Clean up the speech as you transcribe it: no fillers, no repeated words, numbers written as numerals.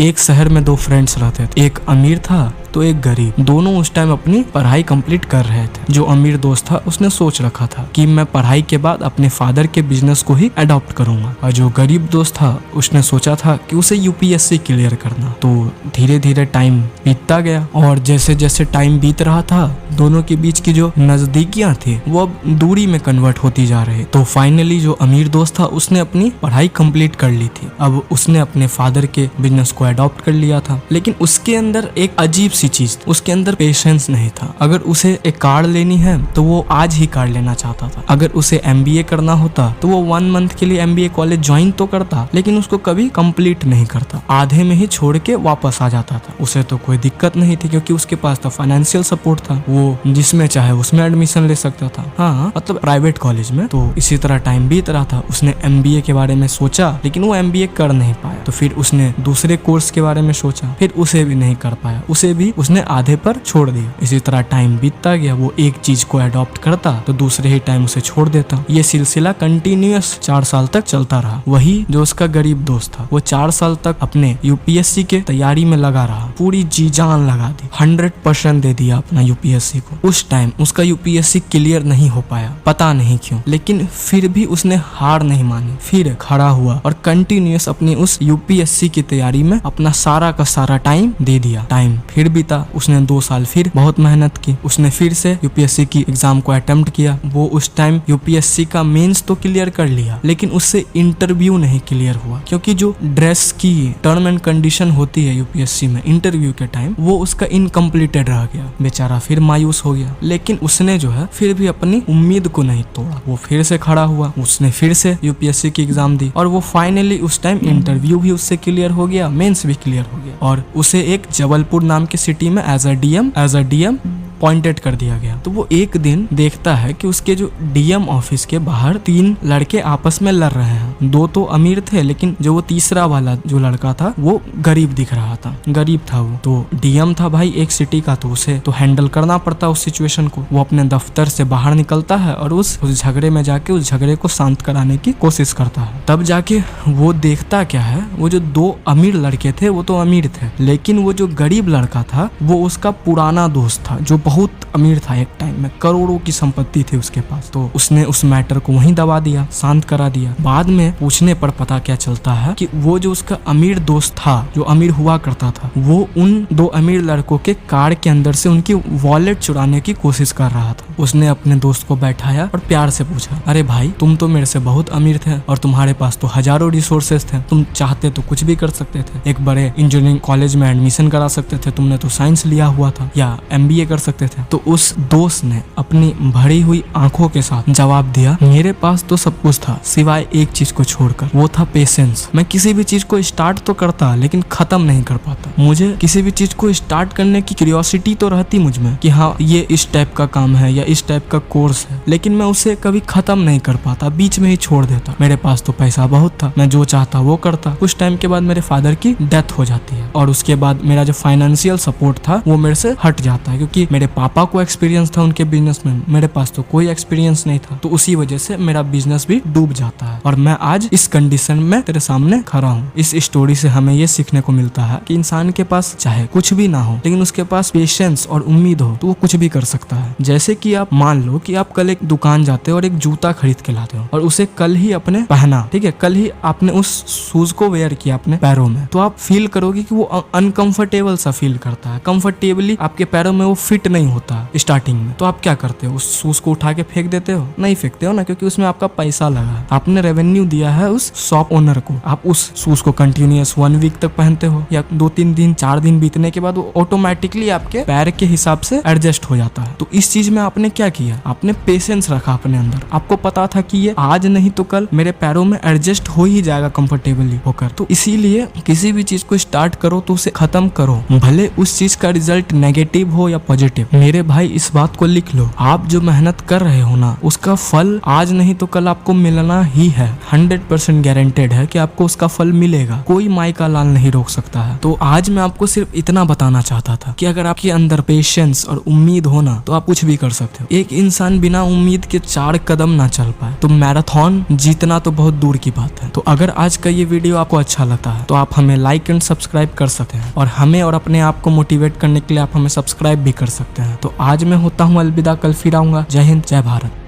एक शहर में दो फ्रेंड्स रहते थे, एक अमीर था तो एक गरीब। दोनों उस टाइम अपनी पढ़ाई कंप्लीट कर रहे थे। जो अमीर दोस्त था उसने सोच रखा था कि मैं पढ़ाई के बाद अपने फादर के बिजनेस को ही अडॉप्ट करूंगा, और जो गरीब दोस्त था उसने सोचा था कि उसे यूपीएससी क्लियर करना। तो धीरे धीरे टाइम बीतता गया, और जैसे जैसे टाइम बीत रहा था दोनों के बीच की जो नजदीकियां थी वो अब दूरी में कन्वर्ट होती जा रही। तो फाइनली जो अमीर दोस्त था उसने अपनी पढ़ाई कंप्लीट कर ली थी। अब उसने अपने फादर के बिजनेस को अडॉप्ट कर लिया था, लेकिन उसके अंदर एक अजीब सी चीज, उसके अंदर पेशेंस नहीं था। अगर उसे एक कार लेनी है तो वो आज ही कार लेना चाहता था। अगर उसे एमबीए करना होता तो वो 1 मंथ के लिए एमबीए कॉलेज ज्वाइन तो करता, लेकिन उसको कभी कंप्लीट नहीं करता, आधे में ही छोड़ के वापस आ जाता था। उसे तो कोई दिक्कत नहीं थी क्योंकि उसके पास तो फाइनेंशियल सपोर्ट था, वो जिसमें चाहे उसमें एडमिशन ले सकता था। हाँ, मतलब प्राइवेट कॉलेज में। तो इसी तरह टाइम बीत रहा था। उसने एमबीए के बारे में सोचा लेकिन वो एमबीए कर नहीं पाया। तो फिर उसने दूसरे कोर्स के बारे में सोचा, फिर उसे भी नहीं कर पाया, उसे भी उसने आधे पर छोड़ दिया। इसी तरह टाइम बीतता गया। वो एक चीज को अडॉप्ट करता तो दूसरे ही टाइम उसे छोड़ देता। ये सिलसिला कंटिन्यूअस 4 साल तक चलता रहा। वही जो उसका गरीब दोस्त था वो 4 साल तक अपने यूपीएससी के तैयारी में लगा रहा, पूरी जी जान लगा दी, 100% दे दिया अपना यूपीएससी को। उस टाइम उसका यूपीएससी क्लियर नहीं हो पाया, पता नहीं क्यों, लेकिन फिर भी उसने हार नहीं मानी, फिर खड़ा हुआ और कंटिन्यूअस अपनी उस यूपीएससी की तैयारी में अपना सारा का सारा टाइम दे दिया। टाइम फिर बीता, उसने 2 साल फिर बहुत मेहनत की। उसने फिर से यूपीएससी की एग्जाम को अटेम्प्ट किया। वो उस टाइम यूपीएससी का मेंस तो क्लियर कर लिया, लेकिन उससे इंटरव्यू नहीं क्लियर हुआ, क्योंकि जो ड्रेस की टर्म एंड कंडीशन होती है यूपीएससी में इंटरव्यू के टाइम, वो उसका इनकम्प्लीटेड रह गया। बेचारा फिर मायूस हो गया, लेकिन उसने जो है फिर भी अपनी उम्मीद को नहीं तोड़ा। वो फिर से खड़ा हुआ, उसने फिर से यूपीएससी की एग्जाम दी, और वो फाइनली उस टाइम इंटरव्यू भी उससे क्लियर हो गया, मेंस भी क्लियर हो गया, और उसे एक जबलपुर नाम की सिटी में एज अ डीएम पॉइंटेड कर दिया गया। तो वो एक दिन देखता है कि उसके जो डीएम ऑफिस के बाहर 3 लड़के आपस में लड़ रहे हैं। 2 तो अमीर थे, लेकिन जो वो तीसरा वाला जो लड़का था वो गरीब दिख रहा था, गरीब था वो। तो डीएम था भाई एक सिटी का, तो उसे तो हैंडल करना पड़ता उस सिचुएशन को। वो अपने दफ्तर से बाहर निकलता है और उस झगड़े में जाके उस झगड़े को शांत कराने की कोशिश करता है। तब जाके वो देखता क्या है, वो जो 2 अमीर लड़के थे वो तो अमीर थे, लेकिन वो जो गरीब लड़का था वो उसका पुराना दोस्त था जो बहुत अमीर था। एक टाइम में करोड़ों की संपत्ति थी उसके पास। तो उसने उस मैटर को वहीं दबा दिया, शांत करा दिया। बाद में पूछने पर पता क्या चलता है कि वो जो उसका अमीर दोस्त था, जो अमीर हुआ करता था, वो उन 2 अमीर लड़कों के कार के अंदर से उनकी वॉलेट चुराने की कोशिश कर रहा था। उसने अपने दोस्त को बैठाया और प्यार से पूछा, अरे भाई तुम तो मेरे से बहुत अमीर थे और तुम्हारे पास तो हजारों रिसोर्सेस थे, तुम चाहते तो कुछ भी कर सकते थे, एक बड़े इंजीनियरिंग कॉलेज में एडमिशन करा सकते थे, तुमने तो साइंस लिया हुआ था, या एमबीए कर सकते थे। तो उस दोस्त ने अपनी भरी हुई आंखों के साथ जवाब दिया, मेरे पास तो सब कुछ था सिवाय एक चीज को छोड़कर, वो था पेशेंस। मैं किसी भी चीज को स्टार्ट तो करता लेकिन खत्म नहीं कर पाता। मुझे किसी भी चीज को स्टार्ट करने की क्यूरियोसिटी तो रहती मुझ में कि हाँ ये इस टाइप का काम है या इस टाइप का कोर्स है, लेकिन मैं उसे कभी खत्म नहीं कर पाता, बीच में ही छोड़ देता। मेरे पास तो पैसा बहुत था, मैं जो चाहता वो करता। कुछ टाइम के बाद मेरे फादर की डेथ हो जाती है, और उसके बाद मेरा जो फाइनेंशियल सपोर्ट था वो मेरे से हट जाता है, क्योंकि मेरे पापा को एक्सपीरियंस था उनके बिजनेस में, मेरे पास तो कोई एक्सपीरियंस नहीं था। तो उसी वजह से मेरा बिजनेस भी डूब जाता है, और मैं आज इस कंडीशन में तेरे सामने खड़ा हूँ। इस स्टोरी से हमें ये सीखने को मिलता है कि इंसान के पास चाहे कुछ भी ना हो, लेकिन उसके पास पेशेंस और उम्मीद हो तो वो कुछ भी कर सकता है। जैसे कि आप मान लो कि आप कल एक दुकान जाते हो और एक जूता खरीद के लाते हो, और उसे कल ही अपने पहना, ठीक है, कल ही आपने उस शूज को वेयर किया अपने पैरों में, तो आप फील करोगे कि वो अनकंफर्टेबल सा फील करता है, कंफर्टेबली आपके पैरों में वो फिट नहीं होता स्टार्टिंग में। तो आप क्या करते हो, उस शूज को उठा के फेंक देते हो? नहीं फेंकते हो ना, क्योंकि उसमें आपका पैसा लगा, आपने रेवेन्यू दिया है उस शॉप ओनर को। आप उस शूज को कंटिन्यूअस 1 वीक तक पहनते हो, या 2-3 दिन 4 दिन बीतने के बाद वो ऑटोमेटिकली आपके पैर के हिसाब से एडजस्ट हो जाता है। तो इस चीज में आपने क्या किया, आपने पेशेंस रखा अपने अंदर। आपको पता था कि ये आज नहीं तो कल मेरे पैरों में एडजस्ट हो ही जाएगा कंफर्टेबली होकर। तो इसीलिए किसी भी चीज को स्टार्ट करो तो उसे खत्म करो, भले उस चीज का रिजल्ट नेगेटिव हो या पॉजिटिव, मेरे भाई इस बात को लिख लो, आप जो मेहनत कर रहे हो ना उसका फल आज नहीं तो कल आपको मिलना ही है। 100% गारंटेड है कि आपको उसका फल मिलेगा, कोई माई का लाल नहीं रोक सकता है। तो आज मैं आपको सिर्फ इतना बताना चाहता था कि अगर आपके अंदर पेशेंस और उम्मीद हो ना तो आप कुछ भी कर सकते हो। एक इंसान बिना उम्मीद के 4 कदम ना चल पाए तो मैराथन जीतना तो बहुत दूर की बात है। तो अगर आज का ये वीडियो आपको अच्छा लगता है तो आप हमें लाइक एंड सब्सक्राइब कर सकते हैं, और हमें और अपने आप को मोटिवेट करने के लिए आप हमें सब्सक्राइब भी कर सकते हैं। तो आज मैं होता हूँ अलविदा, कल फिर आऊंगा। जय हिंद, जय भारत।